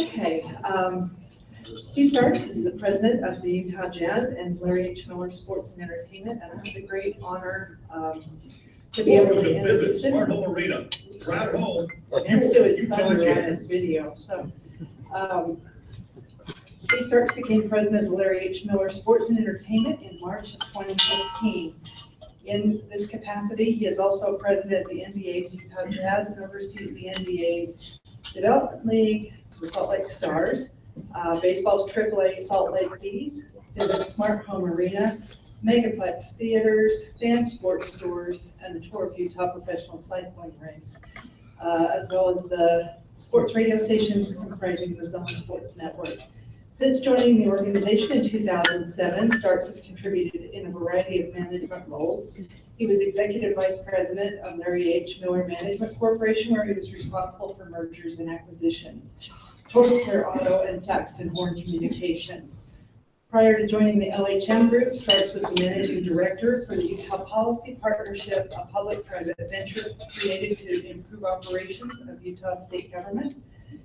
Okay, Steve Starks is the president of the Utah Jazz and Larry H. Miller Sports and Entertainment, and I have the great honor to be able to introduce him. Smart Home Arena, proud home. Let's do his thunder on his video. So, Steve Starks became president of Larry H. Miller Sports and Entertainment in March of 2015. In this capacity, he is also president of the NBA's Utah Jazz and oversees the NBA's Development League, the Salt Lake Stars, baseball's AAA Salt Lake Bees, Vivid Smart Home Arena, Megaplex Theaters, Fan Sports Stores, and the Tour of Utah Professional Cycling Race, as well as the sports radio stations comprising the Zone Sports Network. Since joining the organization in 2007, Starks has contributed in a variety of management roles. He was executive vice president of Larry H. Miller Management Corporation, where he was responsible for mergers and acquisitions, Total Care Auto, and Saxton Horn Communication. Prior to joining the LHM Group, Starks was the managing director for the Utah Policy Partnership, a public-private venture created to improve operations of Utah state government.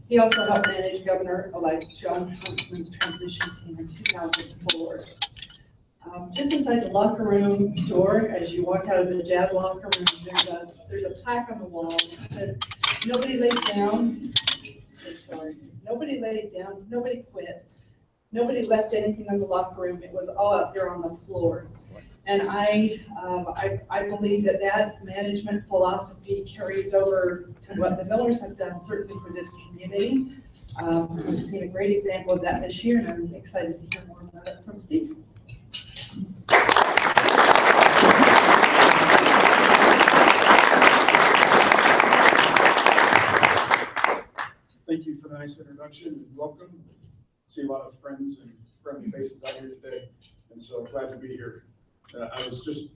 He also helped manage Governor-elect John Huntsman's transition team in 2004. Just inside the locker room door, as you walk out of the Jazz locker room, there's a plaque on the wall that says, "Nobody laid down." Nobody laid down. Nobody quit. Nobody left anything in the locker room. It was all out there on the floor. And I believe that management philosophy carries over to what the Millers have done, certainly for this community. We've seen a great example of that this year, and I'm excited to hear more about it from Steve. Thank you for the nice introduction and welcome. I see a lot of friends and friendly faces out here today, and so glad to be here. I was just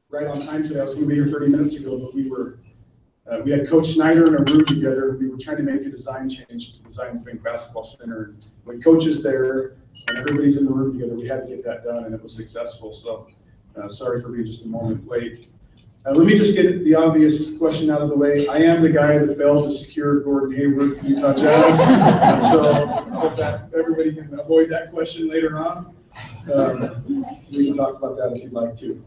right on time today. I was going to be here 30 minutes ago, but we had Coach Snyder in a room together. We were trying to make a design change to the Zions Bank Basketball Center. When Coach is there and everybody's in the room together, we had to get that done, and it was successful. So sorry for being just a moment late. Let me just get the obvious question out of the way. I am the guy that failed to secure Gordon Hayward for Utah Jazz, so I hope that everybody can avoid that question later on. We can talk about that if you'd like to.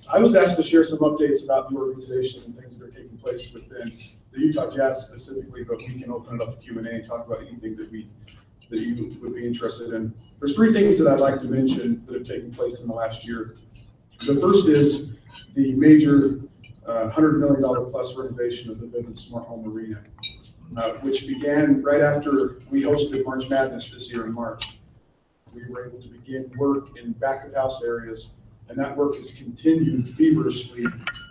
I was asked to share some updates about the organization and things that are taking place within the Utah Jazz specifically, but we can open it up to Q&A and talk about anything that you would be interested in. There's three things that I'd like to mention that have taken place in the last year. The first is the major $100 million plus renovation of the Vivid Smart Home Arena, which began right after we hosted March Madness this year in March. We were able to begin work in back of house areas, and that work has continued feverishly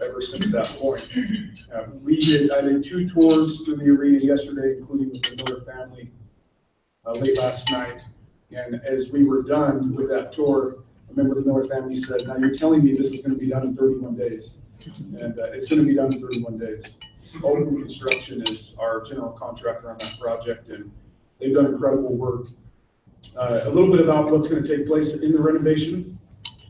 ever since that point. I did 2 tours through the arena yesterday, including with the Miller family late last night. And as we were done with that tour, a member of the Miller family said, "Now you're telling me this is going to be done in 31 days. And it's going to be done in 31 days. Open Construction is our general contractor on that project, and they've done incredible work. A little bit about what's going to take place in the renovation.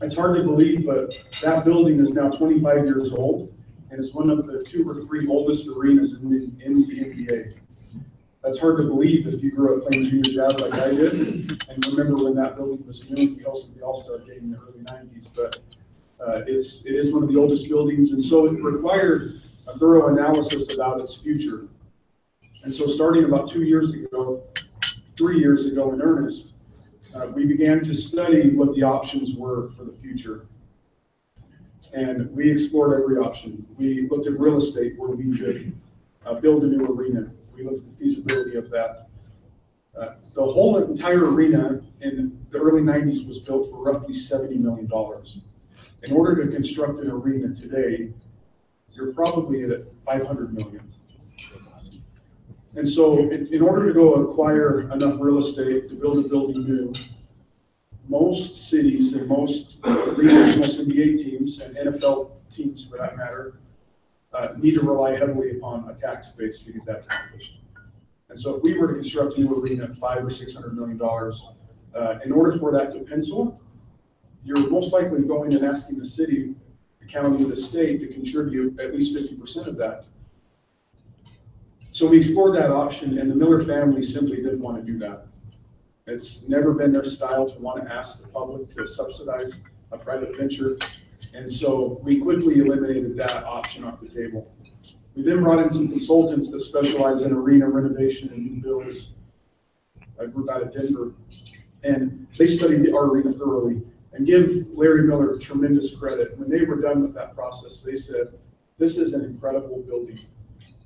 It's hard to believe, but that building is now 25 years old and is one of the 2 or 3 oldest arenas in the NBA. That's hard to believe if you grew up playing junior jazz like I did and remember when that building was new. We hosted the All-Star game in the early 90s, but it is one of the oldest buildings, and so it required a thorough analysis about its future. And so starting about 3 years ago in earnest, we began to study what the options were for the future. And we explored every option. We looked at real estate where we could build a new arena. We looked at the feasibility of that. The whole entire arena in the early 90s was built for roughly $70 million. In order to construct an arena today, you're probably at $500 million. And so in order to go acquire enough real estate to build a building new, most cities and most regions, most NBA teams and NFL teams for that matter, need to rely heavily upon a tax base to get that accomplished. And so if we were to construct a new arena at $500 or $600 million, in order for that to pencil, you're most likely going and asking the city, the county, the state to contribute at least 50% of that. So we explored that option, and the Miller family simply didn't want to do that. It's never been their style to want to ask the public to subsidize a private venture. And so we quickly eliminated that option off the table. We then brought in some consultants that specialize in arena renovation and new builds, a group out of Denver. And they studied our arena thoroughly, and give Larry Miller tremendous credit. When they were done with that process, they said, this is an incredible building.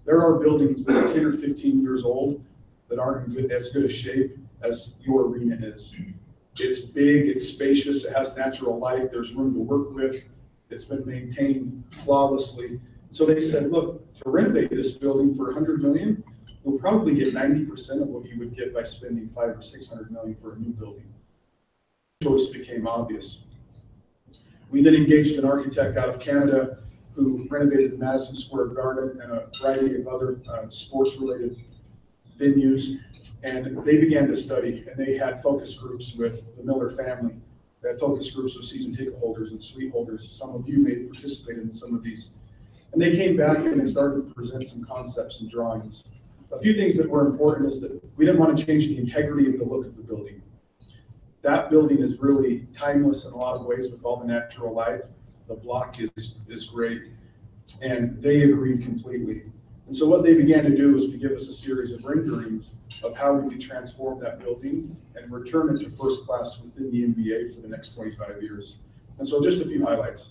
There are buildings that are 10 or 15 years old that aren't in as good a shape as your arena is. It's big, it's spacious, it has natural light, there's room to work with, it's been maintained flawlessly. So they said, look, to renovate this building for $100 million, you'll probably get 90% of what you would get by spending $500 or $600 million for a new building. The choice became obvious. We then engaged an architect out of Canada who renovated the Madison Square Garden and a variety of other sports-related venues. And they began to study, and they had focus groups with the Miller family. They had focus groups with season ticket holders and suite holders. Some of you may participate in some of these. And they came back and they started to present some concepts and drawings. A few things that were important is that we didn't want to change the integrity of the look of the building. That building is really timeless in a lot of ways with all the natural light. The block is great. And they agreed completely. And so what they began to do was to give us a series of renderings of how we could transform that building and return it to first class within the NBA for the next 25 years. And so just a few highlights.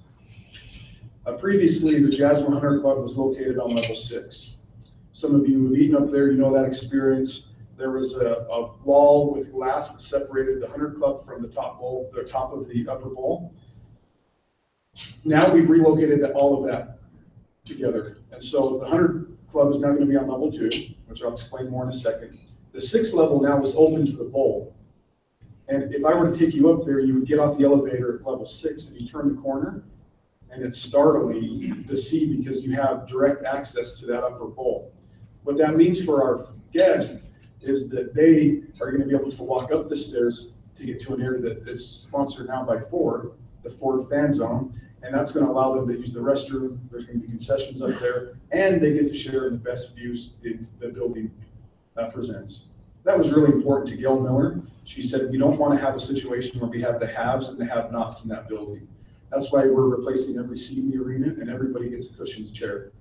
Previously, the Jazz 100 Club was located on level 6. Some of you have eaten up there, you know that experience. There was a wall with glass that separated the 100 Club from the top bowl, the top of the upper bowl. Now we've relocated all of that together. And so the 100 Club is now going to be on level 2, which I'll explain more in a second. The 6th level now is open to the bowl. And if I were to take you up there, you would get off the elevator at level 6 and you turn the corner, and it's startling to see because you have direct access to that upper bowl. What that means for our guests is that they are going to be able to walk up the stairs to get to an area that is sponsored now by Ford, the Ford Fan Zone, and that's going to allow them to use the restroom. There's going to be concessions up there, and they get to share the best views the building presents. That was really important to Gail Miller. She said, we don't want to have a situation where we have the haves and the have-nots in that building. That's why we're replacing every seat in the arena, and everybody gets a cushioned chair.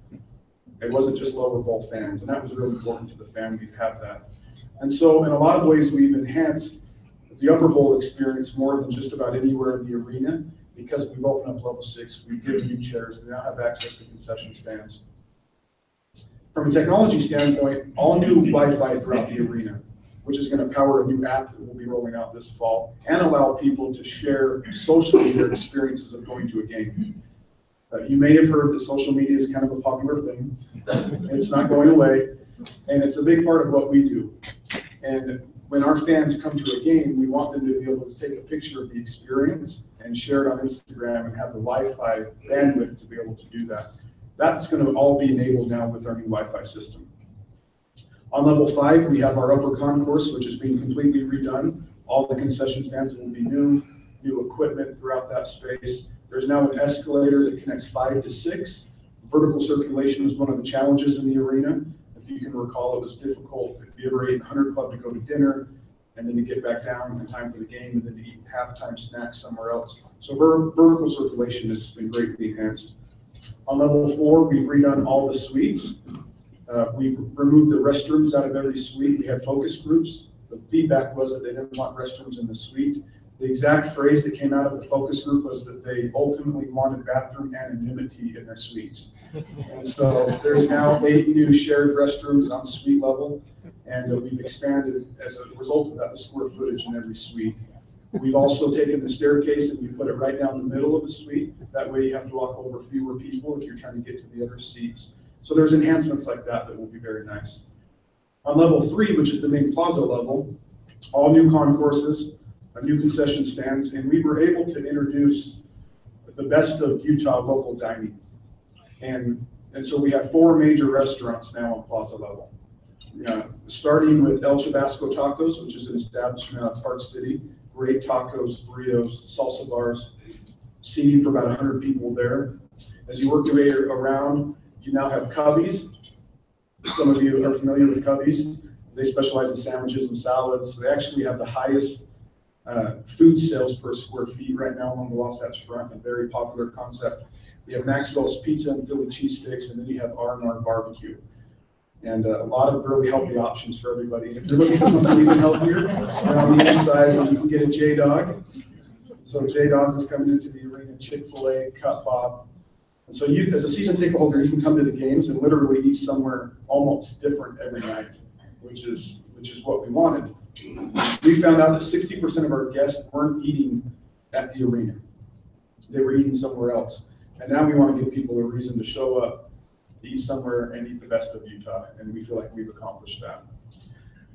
It wasn't just lower bowl fans, and that was really important to the family to have that. And so in a lot of ways, we've enhanced the upper bowl experience more than just about anywhere in the arena, because we've opened up level 6, we've given new chairs, they now have access to concession stands. From a technology standpoint, all new Wi-Fi throughout the arena, which is going to power a new app that we'll be rolling out this fall, and allow people to share socially their experiences of going to a game. You may have heard that social media is kind of a popular thing. It's not going away, and it's a big part of what we do. And when our fans come to a game, we want them to be able to take a picture of the experience and share it on Instagram and have the Wi-Fi bandwidth to be able to do that. That's going to all be enabled now with our new Wi-Fi system. On level 5, we have our upper concourse, which is being completely redone. All the concession stands will be new equipment throughout that space. There's now an escalator that connects 5 to 6. Vertical circulation is one of the challenges in the arena. If you can recall, it was difficult if you ever ate 100 Club to go to dinner and then to get back down in time for the game and then to eat halftime snacks somewhere else. So vertical circulation has been greatly enhanced. On level 4, we've redone all the suites. We've removed the restrooms out of every suite. We had focus groups. The feedback was that they didn't want restrooms in the suite. The exact phrase that came out of the focus group was that they ultimately wanted bathroom anonymity in their suites. And so there's now 8 new shared restrooms on suite level, and we've expanded, as a result of that, the square footage in every suite. We've also taken the staircase and we put it right down the middle of the suite. That way you have to walk over fewer people if you're trying to get to the other seats. So there's enhancements like that that will be very nice. On level 3, which is the main plaza level, all new concourses, new concession stands, and we were able to introduce the best of Utah local dining. And so we have 4 major restaurants now on plaza level. Starting with El Chabasco Tacos, which is an establishment out of Park City. Great tacos, burritos, salsa bars, seating for about 100 people there. As you work your way around, you now have Cubby's, Some of you are familiar with Cubby's. They specialize in sandwiches and salads. They actually have the highest food sales per square feet right now along the Wasatch Front, a very popular concept. We have Maxwell's Pizza and Philly cheesesteaks, and then you have R&R Barbecue. And a lot of really healthy options for everybody. And if you're looking for something even healthier, then on the inside, you can get a J-Dog. So J-Dogs is coming into the arena, Chick-fil-A, Cut Bob. And so you, as a season ticket holder, you can come to the games and literally eat somewhere almost different every night, which is what we wanted. We found out that 60% of our guests weren't eating at the arena. They were eating somewhere else. And now we want to give people a reason to show up, eat somewhere, and eat the best of Utah. And we feel like we've accomplished that.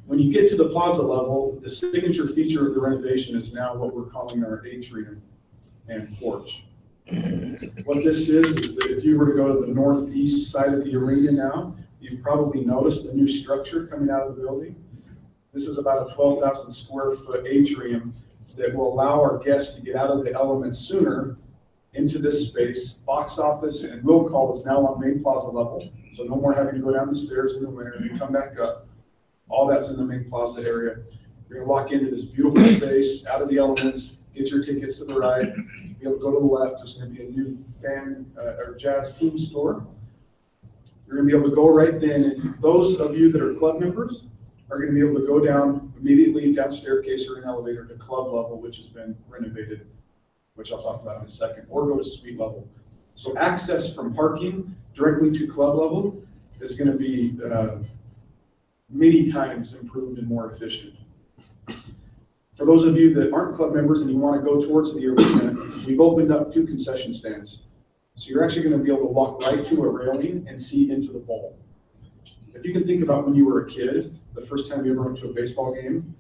When you get to the plaza level, the signature feature of the renovation is now what we're calling our atrium and porch. What this is that if you were to go to the northeast side of the arena now, you've probably noticed the new structure coming out of the building. This is about a 12,000 square foot atrium that will allow our guests to get out of the elements sooner into this space. Box office and will call is now on main plaza level, so no more having to go down the stairs in the winter and come back up. All that's in the main plaza area. You're gonna walk into this beautiful space, out of the elements, get your tickets to the right, be able to go to the left. There's gonna be a new fan or jazz team store. You're gonna be able to go right then, and those of you that are club members are gonna be able to go down immediately down staircase or an elevator to club level, which has been renovated, which I'll talk about in a second, or go to suite level. So access from parking directly to club level is gonna be many times improved and more efficient. For those of you that aren't club members and you want to go towards the arena, we've opened up 2 concession stands. So you're actually going to be able to walk right to a railing and see into the bowl. If you can think about when you were a kid, the first time you ever went to a baseball game,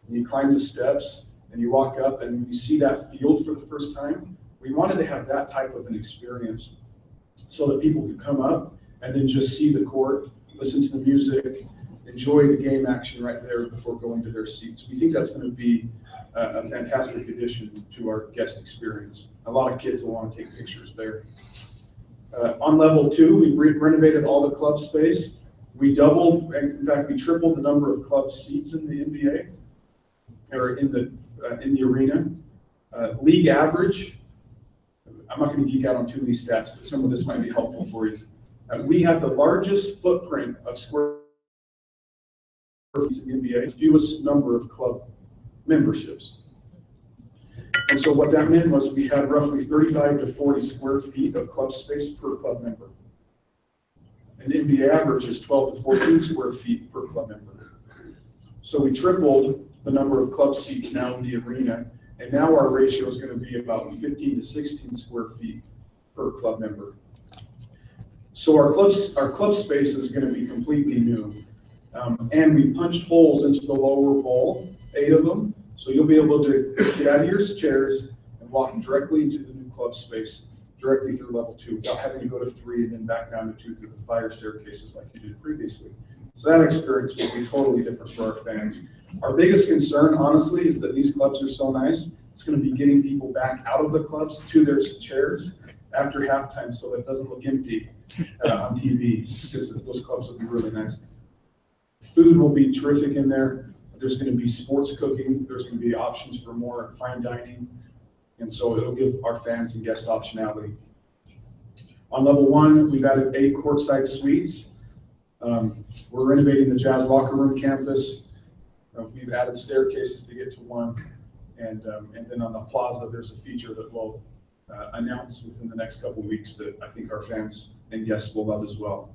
and you climb the steps and you walk up and you see that field for the first time, we wanted to have that type of an experience so that people could come up and then just see the court, listen to the music, enjoy the game action right there before going to their seats. We think that's going to be a fantastic addition to our guest experience. A lot of kids will want to take pictures there. On level 2, we've renovated all the club space. We doubled, in fact, we tripled the number of club seats in the NBA, or in the arena. League average, I'm not going to geek out on too many stats, but some of this might be helpful for you. We have the largest footprint of square in the NBA, the fewest number of club memberships. And so what that meant was we had roughly 35 to 40 square feet of club space per club member. And the NBA average is 12 to 14 square feet per club member. So we tripled the number of club seats now in the arena, and now our ratio is going to be about 15 to 16 square feet per club member. So our club space is going to be completely new. And we punched holes into the lower bowl, 8 of them, so you'll be able to get out of your chairs and walk directly into the new club space, directly through level 2, without having to go to 3 and then back down to 2 through the fire staircases like you did previously. So that experience will be totally different for our fans. Our biggest concern, honestly, is that these clubs are so nice, it's going to be getting people back out of the clubs to their chairs after halftime so that it doesn't look empty on TV, because those clubs will be really nice. Food will be terrific in there. There's going to be sports cooking. There's going to be options for more fine dining. And so it'll give our fans and guests optionality. On level 1, we've added 8 courtside suites. We're renovating the Jazz locker room campus. We've added staircases to get to 1. And then on the plaza, there's a feature that we'll announce within the next couple of weeks that I think our fans and guests will love as well.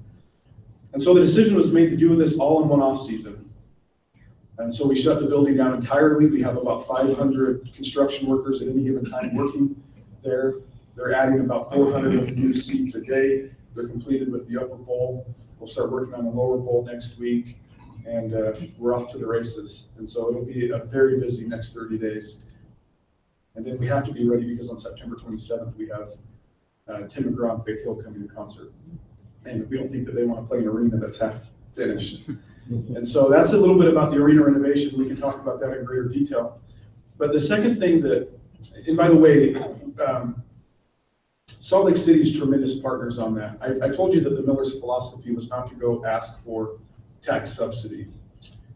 And so the decision was made to do this all in one off season. And so we shut the building down entirely. We have about 500 construction workers at any given time working there. They're adding about 400 new seats a day. They're completed with the upper bowl. We'll start working on the lower bowl next week, and we're off to the races. And so it'll be a very busy next 30 days. And then we have to be ready because on September 27th, we have Tim McGraw and Faith Hill coming to concert. And we don't think that they want to play an arena that's half finished. And so that's a little bit about the arena renovation. We can talk about that in greater detail. But the second thing that, and by the way, Salt Lake City's tremendous partners on that. I told you that the Miller's philosophy was not to go ask for tax subsidy.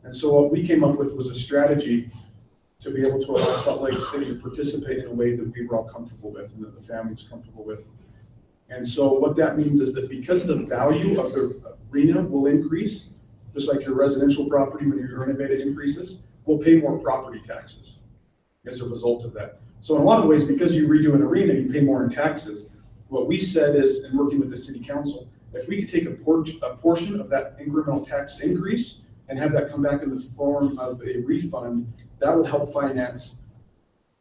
And so what we came up with was a strategy to be able to allow Salt Lake City to participate in a way that we were all comfortable with and that the family was comfortable with. And so what that means is that because the value of the arena will increase, just like your residential property when you renovate it increases, we'll pay more property taxes as a result of that. So in a lot of ways, because you redo an arena, you pay more in taxes. What we said is, in working with the city council, if we could take a portion of that incremental tax increase and have that come back in the form of a refund, that would help finance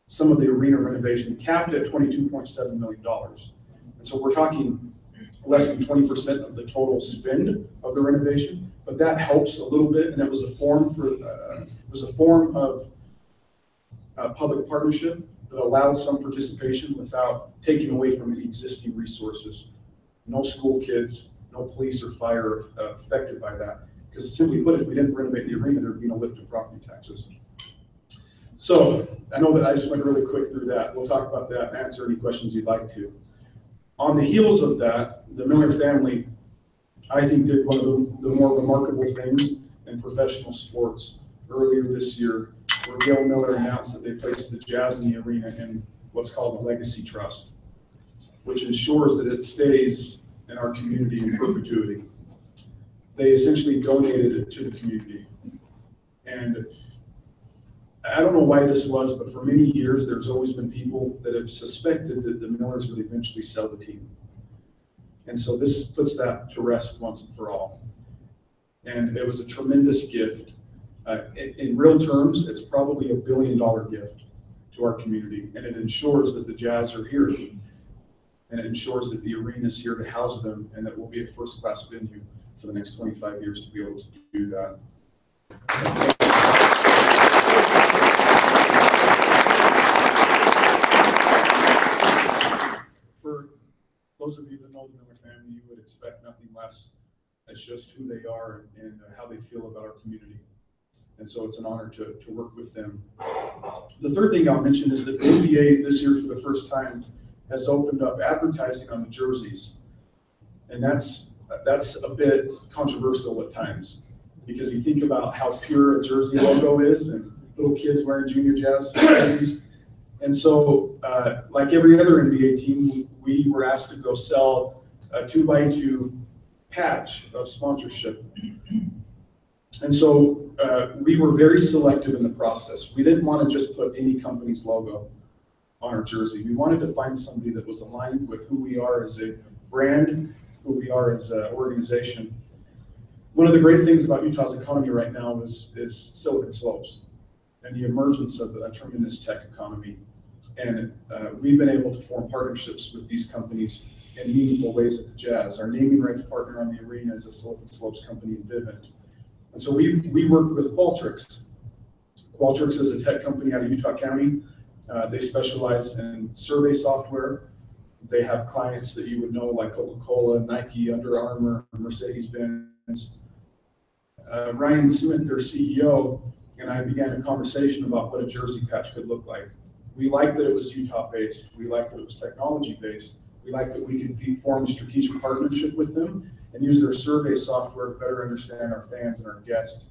some of the arena renovation, capped at $22.7 million. And so we're talking less than 20% of the total spend of the renovation, but that helps a little bit. And it was a form of public partnership that allowed some participation without taking away from the existing resources. No school kids, no police or fire affected by that. Because simply put, if we didn't renovate the arena, there'd be no lift in property taxes. So I know that I just went really quick through that. We'll talk about that and answer any questions you'd like to. On the heels of that, the Miller family, I think, did one of the more remarkable things in professional sports earlier this year, where Gail Miller announced that they placed the Jazz in the arena in what's called a legacy trust, which ensures that it stays in our community in perpetuity. They essentially donated it to the community. And I don't know why this was, but for many years, there's always been people that have suspected that the Millers would eventually sell the team. And so this puts that to rest once and for all. And it was a tremendous gift. In real terms, it's probably $1 billion gift to our community. And it ensures that the Jazz are here. And it ensures that the arena is here to house them and that we'll be a first-class venue for the next 25 years to be able to do that. For those of you that know the Miller family, you would expect nothing less. It's just who they are and how they feel about our community. And so it's an honor to work with them. The third thing I'll mention is that the NBA this year, for the first time, has opened up advertising on the jerseys. And that's a bit controversial at times, because you think about how pure a jersey logo is and little kids wearing Junior Jazz jerseys. And so, like every other NBA team, we were asked to go sell a 2x2 patch of sponsorship. And so we were very selective in the process. We didn't want to just put any company's logo on our jersey. We wanted to find somebody that was aligned with who we are as a brand, who we are as an organization. One of the great things about Utah's economy right now is Silicon Slopes and the emergence of a tremendous tech economy. And we've been able to form partnerships with these companies in meaningful ways at the Jazz. Our naming rights partner on the arena is a Silicon Slopes company in Vivint. And so we worked with Qualtrics. Qualtrics is a tech company out of Utah County. They specialize in survey software. They have clients that you would know like Coca-Cola, Nike, Under Armour, Mercedes-Benz. Ryan Smith, their CEO, and I began a conversation about what a jersey patch could look like. We liked that it was Utah-based. We liked that it was technology-based. We liked that we could form a strategic partnership with them and use their survey software to better understand our fans and our guests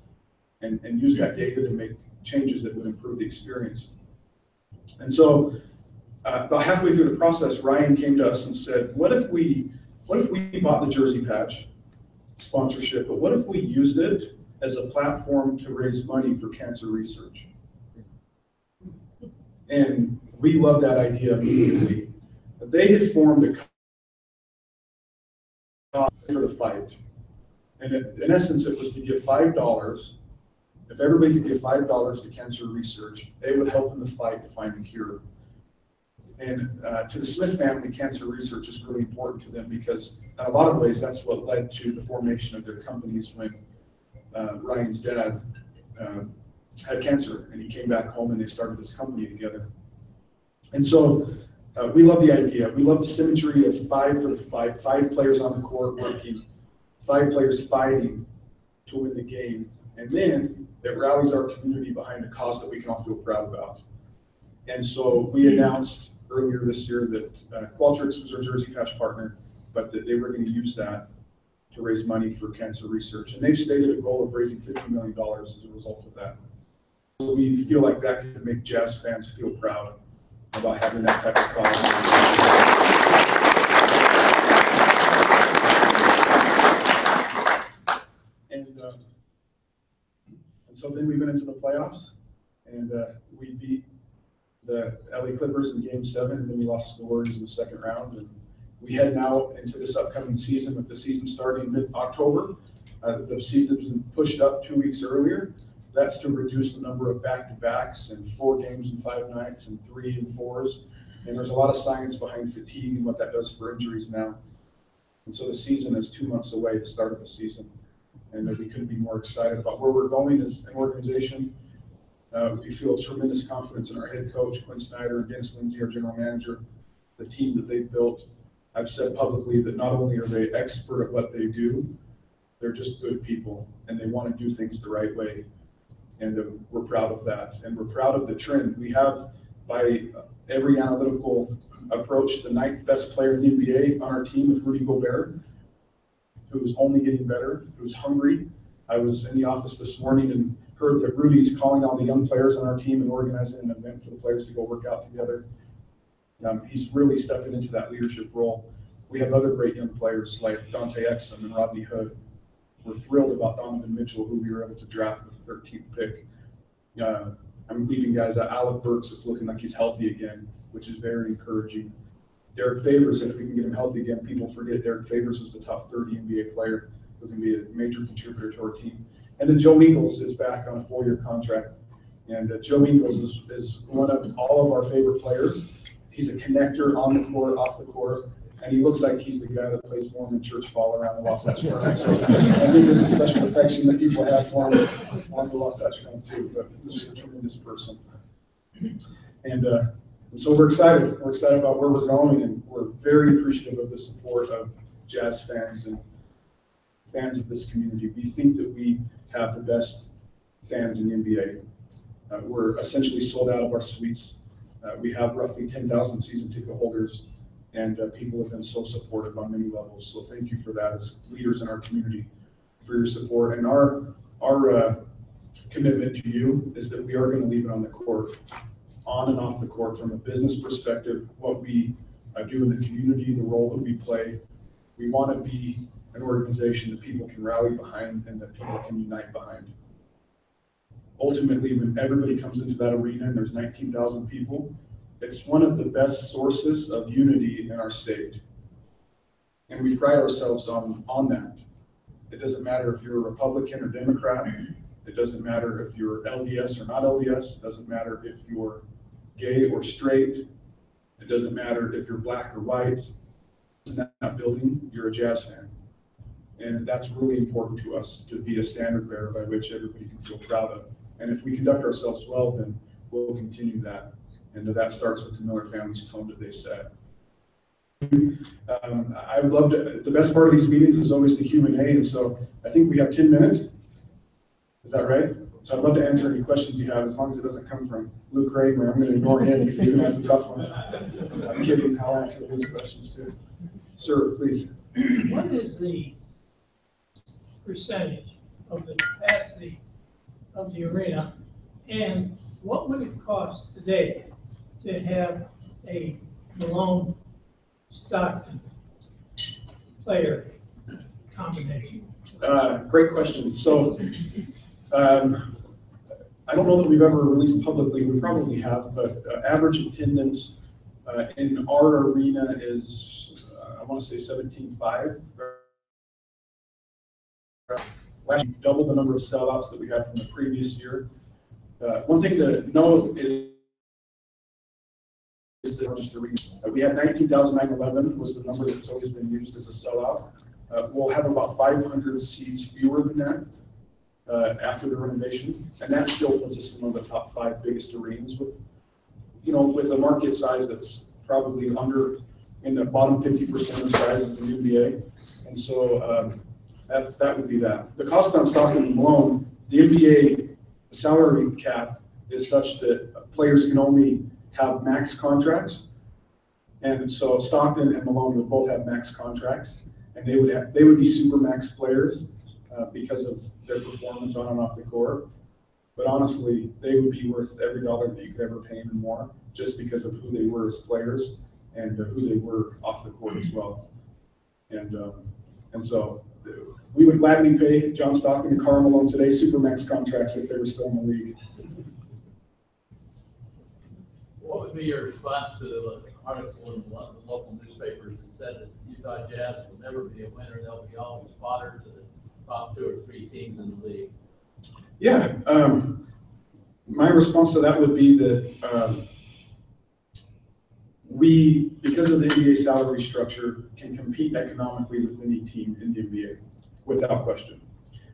and use that data to make changes that would improve the experience. And so about halfway through the process, Ryan came to us and said, what if we bought the jersey patch sponsorship, but what if we used it as a platform to raise money for cancer research? And we loved that idea immediately. They had formed a cause for the fight. And in essence, it was to give $5. If everybody could give $5 to cancer research, they would help in the fight to find a cure. And to the Smith family, cancer research is really important to them because in a lot of ways, that's what led to the formation of their companies when Ryan's dad had cancer and he came back home and they started this company together. And so we love the idea. We love the symmetry of 5 for the fight, 5 players on the court working, 5 players fighting to win the game. And then it rallies our community behind a cause that we can all feel proud about. And so we announced earlier this year that Qualtrics was our jersey patch partner, but that they were going to use that to raise money for cancer research. And they've stated a goal of raising $50 million as a result of that. So we feel like that could make Jazz fans feel proud about having that type of cause. And so then we went into the playoffs, and we beat the LA Clippers in Game 7, and then we lost to the Warriors in the second round. And we head now into this upcoming season with the season starting mid-October. The season's been pushed up 2 weeks earlier. That's to reduce the number of back-to-backs and 4 games in 5 nights and 3 and 4s. And there's a lot of science behind fatigue and what that does for injuries now. And so the season is 2 months away, the start of the season. And we couldn't be more excited about where we're going as an organization. We feel tremendous confidence in our head coach, Quinn Snyder, and Dennis Lindsay, our general manager, the team that they've built. I've said publicly that not only are they expert at what they do, they're just good people, and they want to do things the right way. And we're proud of that. And we're proud of the trend. We have, by every analytical approach, the 9th best player in the NBA on our team with Rudy Gobert, who's only getting better, who's hungry. I was in the office this morning and heard that Rudy's calling all the young players on our team and organizing an event for the players to go work out together. He's really stepping into that leadership role. We have other great young players like Dante Exum and Rodney Hood. We're thrilled about Donovan Mitchell, who we were able to draft with the 13th pick. I'm leaving guys out. Alec Burks is looking like he's healthy again, which is very encouraging. Derek Favors, if we can get him healthy again, people forget Derek Favors was a top 30 NBA player who can be a major contributor to our team. And then Joe Ingles is back on a 4-year contract. And Joe Ingles is one of all of our favorite players. He's a connector on the court, off the court, and he looks like he's the guy that plays Mormon church ball around the Wasatch Front. So I think there's a special affection that people have for him on the Wasatch Front too, but he's just a tremendous person. And so we're excited. We're excited about where we're going, and we're very appreciative of the support of Jazz fans and fans of this community. We think that we have the best fans in the NBA. We're essentially sold out of our suites. We have roughly 10,000 season ticket holders, and people have been so supportive on many levels. So thank you for that as leaders in our community for your support. And our commitment to you is that we are going to leave it on the court, on and off the court, from a business perspective, what we do in the community, the role that we play. We want to be an organization that people can rally behind and that people can unite behind. Ultimately, when everybody comes into that arena and there's 19,000 people, it's one of the best sources of unity in our state. And we pride ourselves on that. It doesn't matter if you're a Republican or Democrat. It doesn't matter if you're LDS or not LDS. It doesn't matter if you're gay or straight. It doesn't matter if you're black or white. In that building, you're a Jazz fan. And that's really important to us, to be a standard bearer by which everybody can feel proud of. And if we conduct ourselves well, then we'll continue that. And that starts with the Miller family's tone that they set. I would love to, the best part of these meetings is always the Q&A, and so I think we have 10 minutes. Is that right? So I'd love to answer any questions you have, as long as it doesn't come from Luke Kramer. I'm going to ignore him because he's going to ask the tough ones. I'm kidding, I'll answer those questions too. Sir, please. What is the percentage of the capacity of the arena, and what would it cost today to have a Malone Stockton player combination? Great question. So I don't know that we've ever released publicly. We probably have, but average attendance in our arena is, I want to say 17,500. Last year, double the number of sellouts that we had from the previous year. One thing to note is that just the arena. We had 19,911 was the number that's always been used as a sellout. We'll have about 500 seats fewer than that after the renovation, and that still puts us in one of the top 5 biggest arenas with, with a market size that's probably under in the bottom 50% of sizes in the NBA, and so that would be that. The cost on Stockton and Malone, the NBA salary cap is such that players can only have max contracts. And so Stockton and Malone would both have max contracts, and they would be super max players because of their performance on and off the court. But honestly, they would be worth every dollar that you could ever pay them and more, just because of who they were as players and who they were off the court as well. And so we would gladly pay John Stockton and Karl Malone today supermax contracts if they were still in the league. What would be your response to the article in the local newspapers that said that Utah Jazz will never be a winner? They'll be always fodder to the top 2 or 3 teams in the league. Yeah, my response to that would be that we, because of the NBA salary structure, can compete economically with any team in the NBA, without question.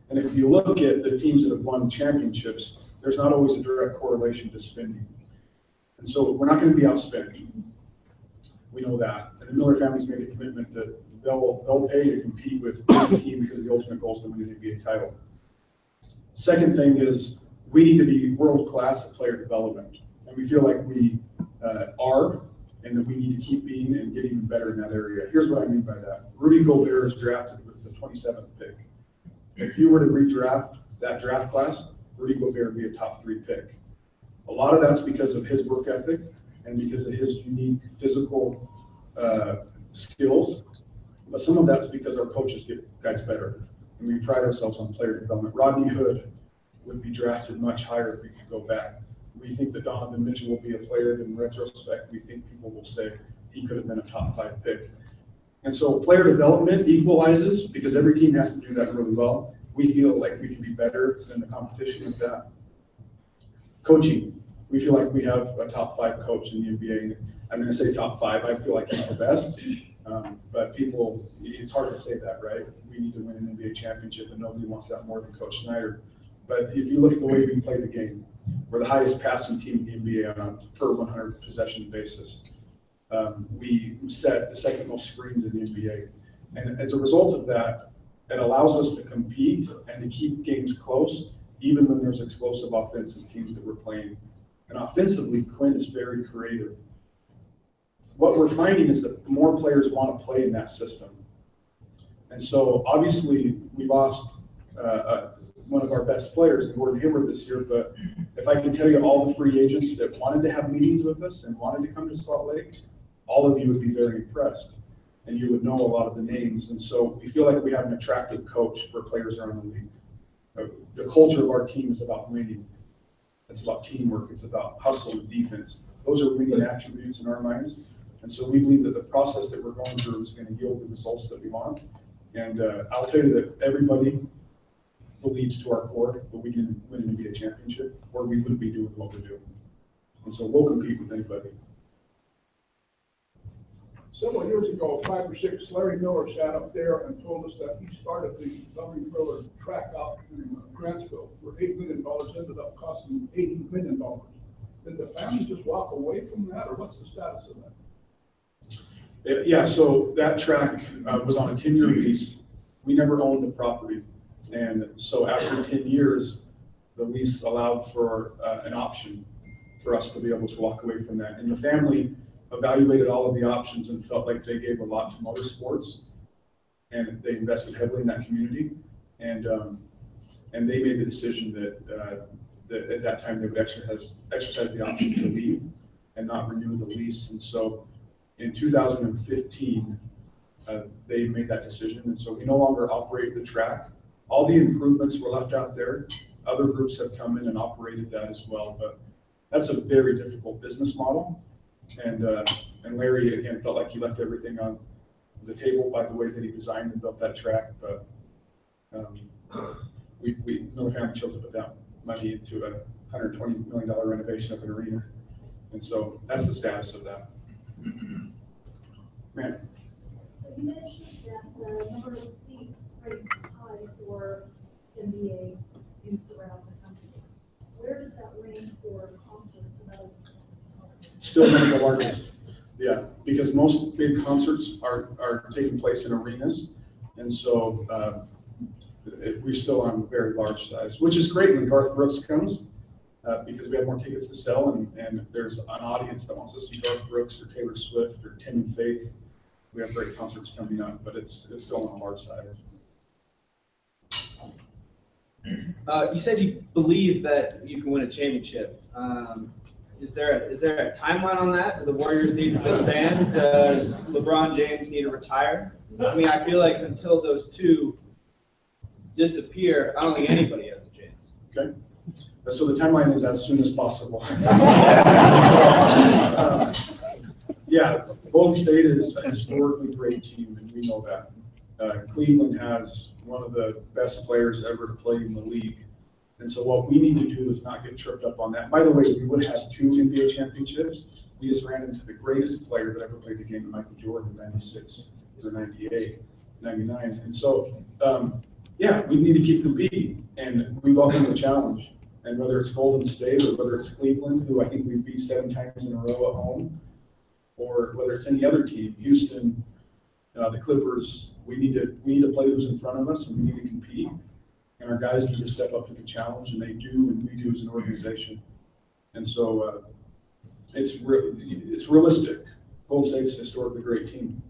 And if you look at the teams that have won championships, there's not always a direct correlation to spending. And so we're not going to be outspent. We know that. And the Miller family's made a commitment that they'll pay to compete with any team because the ultimate goal is to win an NBA title. Second thing is we need to be world-class at player development. And we feel like we are, and that we need to keep being and get even better in that area. Here's what I mean by that. Rudy Gobert is drafted with the 27th pick. If you were to redraft that draft class, Rudy Gobert would be a top 3 pick. A lot of that's because of his work ethic and because of his unique physical skills, but some of that's because our coaches get guys better, and we pride ourselves on player development. Rodney Hood would be drafted much higher if we could go back. We think that Donovan Mitchell will be a player that in retrospect, we think people will say he could have been a top 5 pick. And so player development equalizes because every team has to do that really well. We feel like we can be better than the competition with that. Coaching, we feel like we have a top 5 coach in the NBA. I'm going to say top 5. I feel like he's the best, but people, it's hard to say that, right? We need to win an NBA championship, and nobody wants that more than Coach Snyder. But if you look at the way we play the game, we're the highest passing team in the NBA on a per 100 possession basis. We set the second most screens in the NBA. And as a result of that, it allows us to compete and to keep games close, even when there's explosive offensive teams that we're playing. And offensively, Quinn is very creative. What we're finding is that more players want to play in that system. And so obviously we lost one of our best players in Gordon Hayward this year, but if I can tell you all the free agents that wanted to have meetings with us and wanted to come to Salt Lake, all of you would be very impressed and you would know a lot of the names. And so we feel like we have an attractive coach for players around the league. The culture of our team is about winning. It's about teamwork. It's about hustle and defense. Those are winning attributes in our minds. And so we believe that the process that we're going through is going to yield the results that we want. And I'll tell you that everybody believes to our core that we can win an NBA championship, or we wouldn't be doing what we're doing. And so we'll compete with anybody. Several years ago, 5 or 6, Larry Miller sat up there and told us that he started the Larry Miller track out in Grantsville for $8 million, ended up costing $80 million. Did the family just walk away from that, or what's the status of that? Yeah, so that track was on a 10-year lease. We never owned the property. And so after 10 years, the lease allowed for an option for us to be able to walk away from that. And the family evaluated all of the options and felt like they gave a lot to motorsports, and they invested heavily in that community. And they made the decision that at that time they would exercise the option to leave and not renew the lease. And so in 2015, they made that decision. And so we no longer operate the track. All the improvements were left out there. Other groups have come in and operated that as well, but that's a very difficult business model. And Larry, again, felt like he left everything on the table by the way that he designed and built that track. But Miller family chose to put that money into a $120 million renovation of an arena. And so that's the status of that. Man. So you mentioned that the number of seats ranks high for NBA use around the country. Where does that rank for concerts and other performances? Still one of the largest. Yeah, because most big concerts are taking place in arenas. And so we're still on very large size, which is great when Garth Brooks comes. because we have more tickets to sell, and there's an audience that wants to see Garth Brooks or Taylor Swift or Tim and Faith. We have great concerts coming up, but it's still on the hard side. You said you believe that you can win a championship. Is there a timeline on that? Do the Warriors need to disband? Does LeBron James need to retire? I mean, I feel like until those two disappear, I don't think anybody has a chance. Okay. So the timeline is as soon as possible. Yeah, Golden State is a historically great team, and we know that. Cleveland has one of the best players ever to play in the league. And so what we need to do is not get tripped up on that. By the way, we would have 2 NBA championships. We just ran into the greatest player that ever played the game, Michael Jordan, in 96 or 98, 99. And so, yeah, we need to keep competing, and we welcome the challenge. And whether it's Golden State or whether it's Cleveland, who I think we beat 7 times in a row at home, or whether it's any other team, Houston, the Clippers, we need to play who's in front of us, and we need to compete. And our guys need to step up to the challenge, and they do, and we do as an organization. And so it's realistic. Golden State's a historically great team,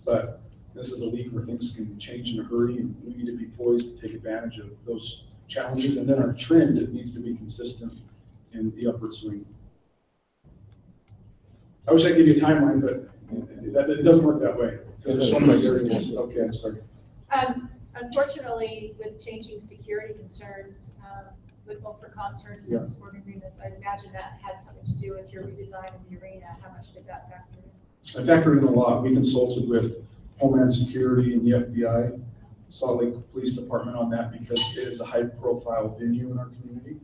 but this is a league where things can change in a hurry, and we need to be poised to take advantage of those challenges. And then our trend, it needs to be consistent in the upward swing. I wish I could give you a timeline, but it doesn't work that way because there's so many variables. Okay, I'm sorry. Unfortunately, with changing security concerns, with both for concerts and sporting arenas, I imagine that had something to do with your redesign of the arena. How much did that factor in? I factored in a lot. We consulted with Homeland Security and the FBI, Salt Lake Police Department on that because it is a high-profile venue in our community.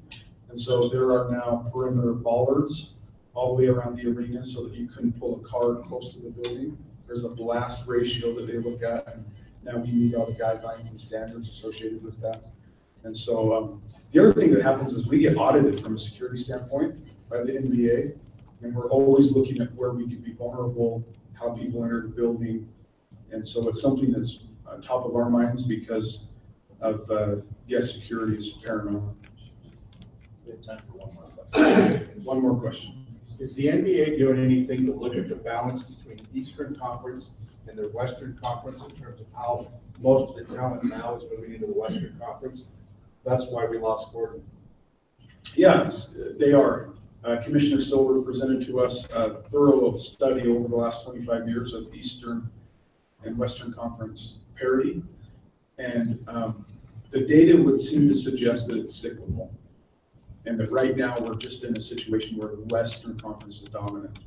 And so there are now perimeter bollards all the way around the arena so that you couldn't pull a car close to the building. There's a blast ratio that they look at, and now we meet all the guidelines and standards associated with that. And so the other thing that happens is we get audited from a security standpoint by the NBA, and we're always looking at where we could be vulnerable, how people enter the building. And so it's something that's on top of our minds because of, yes, security is paramount. We have time for one more question. One more question. Is the NBA doing anything to look at the balance between Eastern Conference and the Western Conference in terms of how most of the talent now is moving into the Western Conference? That's why we lost Gordon. Yes, they are. Commissioner Silver presented to us a thorough study over the last 25 years of Eastern and Western Conference parity. And the data would seem to suggest that it's cyclical. And that right now we're just in a situation where the Western Conference is dominant.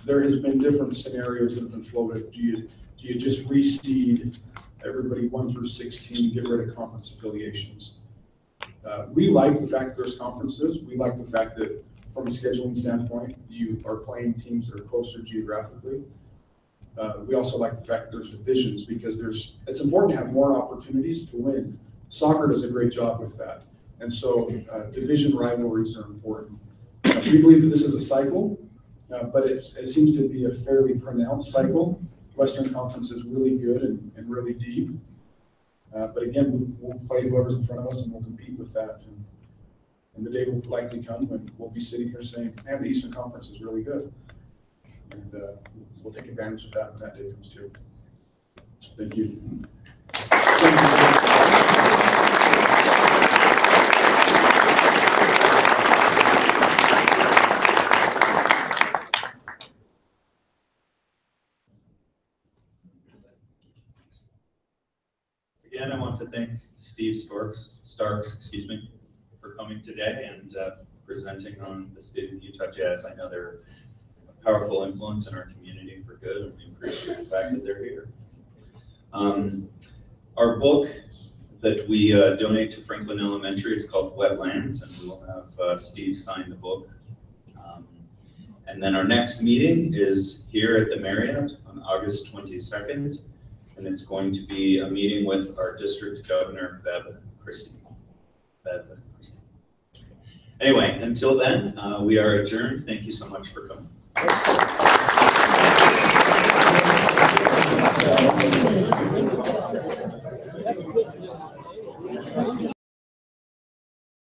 There has been different scenarios that have been floated. Do you just reseed everybody 1 through 16 and get rid of conference affiliations? We like the fact that there's conferences. We like the fact that from a scheduling standpoint, you are playing teams that are closer geographically. We also like the fact that there's divisions because it's important to have more opportunities to win. Soccer does a great job with that. And so division rivalries are important. We believe that this is a cycle, but it seems to be a fairly pronounced cycle. Western Conference is really good and really deep. But again, we'll play whoever's in front of us and we'll compete with that. And the day will likely come when we'll be sitting here saying, man, the Eastern Conference is really good. And we'll take advantage of that when that day comes too. Thank you. Again, I want to thank Steve Starks, for coming today and presenting on the state of Utah Jazz. I know they're a powerful influence in our community for good, and we appreciate the fact that they're here. Our book that we donate to Franklin Elementary is called Wetlands, and we will have Steve sign the book. And then our next meeting is here at the Marriott on August 22nd. And it's going to be a meeting with our district governor, Bev Christie. Anyway, until then, we are adjourned. Thank you so much for coming.